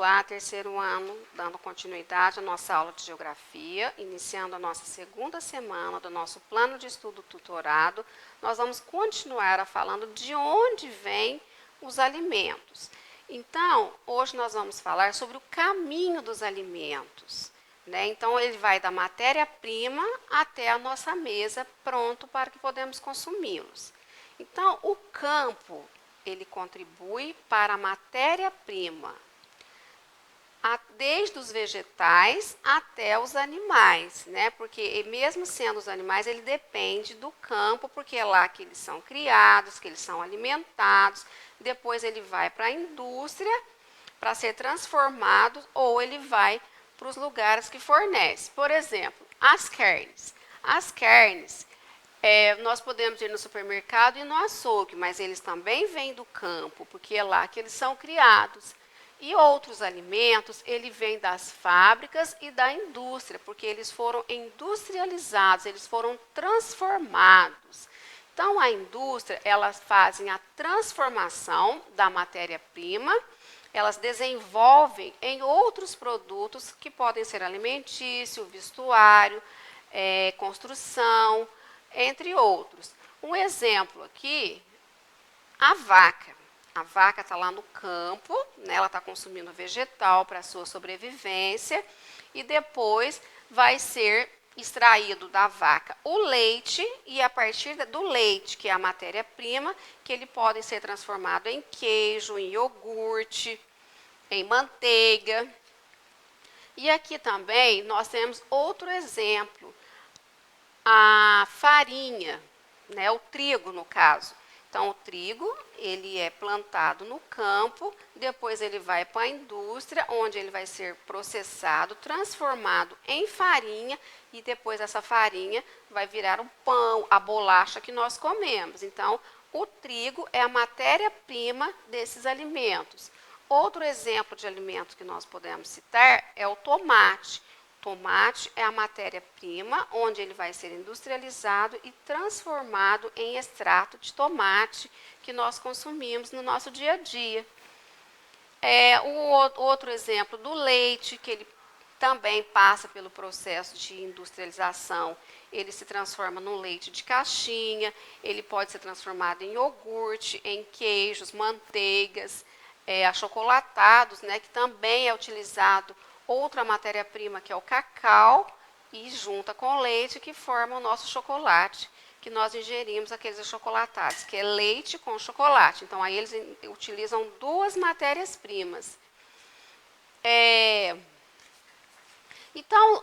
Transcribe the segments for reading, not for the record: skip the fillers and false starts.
Olá, terceiro ano, dando continuidade à nossa aula de Geografia, iniciando a nossa segunda semana do nosso plano de estudo tutorado, nós vamos continuar falando de onde vêm os alimentos. Então, hoje nós vamos falar sobre o caminho dos alimentos, né? Então, ele vai da matéria-prima até a nossa mesa, pronto para que podemos consumi-los. Então, o campo, ele contribui para a matéria-prima, desde os vegetais até os animais, né? Porque mesmo sendo os animais, ele depende do campo, porque é lá que eles são criados, que eles são alimentados. Depois ele vai para a indústria para ser transformado, ou ele vai para os lugares que fornece. Por exemplo, as carnes. As carnes, nós podemos ir no supermercado e no açougue, mas eles também vêm do campo, porque é lá que eles são criados. E outros alimentos, ele vem das fábricas e da indústria, porque eles foram industrializados, eles foram transformados. Então, a indústria, elas fazem a transformação da matéria-prima, elas desenvolvem em outros produtos que podem ser alimentício, vestuário, construção, entre outros. Um exemplo aqui, a vaca. A vaca está lá no campo, né, ela está consumindo vegetal para a sua sobrevivência e depois vai ser extraído da vaca o leite e a partir do leite, que é a matéria-prima, que ele pode ser transformado em queijo, em iogurte, em manteiga. E aqui também nós temos outro exemplo, a farinha, né, o trigo no caso. Então, o trigo, ele é plantado no campo, depois ele vai para a indústria, onde ele vai ser processado, transformado em farinha, e depois essa farinha vai virar o pão, a bolacha que nós comemos. Então, o trigo é a matéria-prima desses alimentos. Outro exemplo de alimento que nós podemos citar é o tomate. Tomate é a matéria-prima, onde ele vai ser industrializado e transformado em extrato de tomate que nós consumimos no nosso dia a dia. O outro exemplo do leite, que ele também passa pelo processo de industrialização, ele se transforma no leite de caixinha, ele pode ser transformado em iogurte, em queijos, manteigas, achocolatados, né, que também é utilizado outra matéria-prima, que é o cacau, e junta com o leite, que forma o nosso chocolate, que nós ingerimos aqueles achocolatados, que é leite com chocolate. Então, aí eles utilizam duas matérias-primas. Então,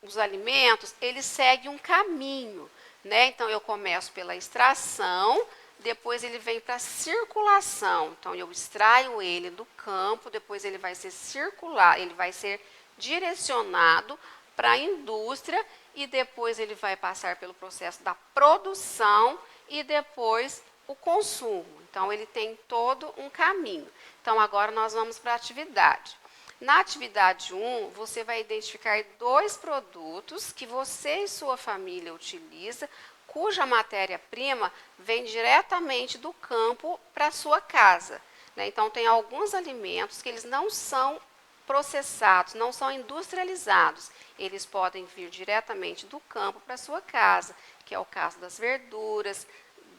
os alimentos, eles seguem um caminho, né? Então, eu começo pela extração, depois ele vem para a circulação. Então, eu extraio ele do campo, depois ele vai ser circular, ele vai ser direcionado para a indústria e depois ele vai passar pelo processo da produção e depois o consumo. Então, ele tem todo um caminho. Então, agora nós vamos para a atividade. Na atividade 1, você vai identificar dois produtos que você e sua família utiliza, cuja matéria-prima vem diretamente do campo para a sua casa, né? Então, tem alguns alimentos que eles não são processados, não são industrializados. Eles podem vir diretamente do campo para a sua casa, que é o caso das verduras,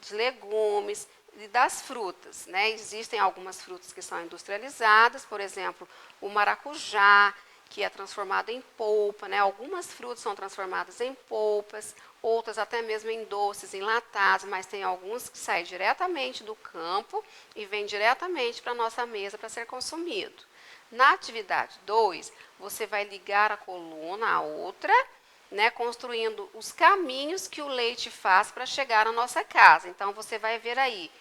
dos legumes e das frutas, né? Existem algumas frutas que são industrializadas, por exemplo, o maracujá, que é transformado em polpa, né? Algumas frutas são transformadas em polpas, outras até mesmo em doces, enlatados, mas tem alguns que saem diretamente do campo e vêm diretamente para a nossa mesa para ser consumido. Na atividade 2, você vai ligar a coluna à outra, né, construindo os caminhos que o leite faz para chegar à nossa casa. Então, você vai ver aí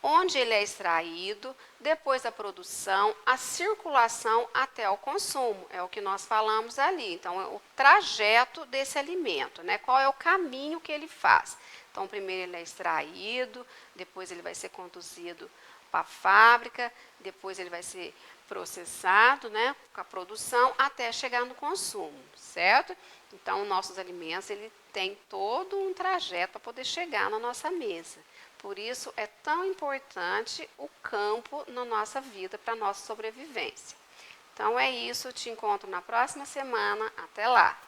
onde ele é extraído, depois da produção, a circulação até o consumo. É o que nós falamos ali. Então, é o trajeto desse alimento, né? Qual é o caminho que ele faz. Então, primeiro ele é extraído, depois ele vai ser conduzido para a fábrica, depois ele vai ser processado, né, com a produção, até chegar no consumo, certo? Então, nossos alimentos, ele tem todo um trajeto para poder chegar na nossa mesa. Por isso é tão importante o campo na nossa vida, para a nossa sobrevivência. Então é isso, te encontro na próxima semana. Até lá!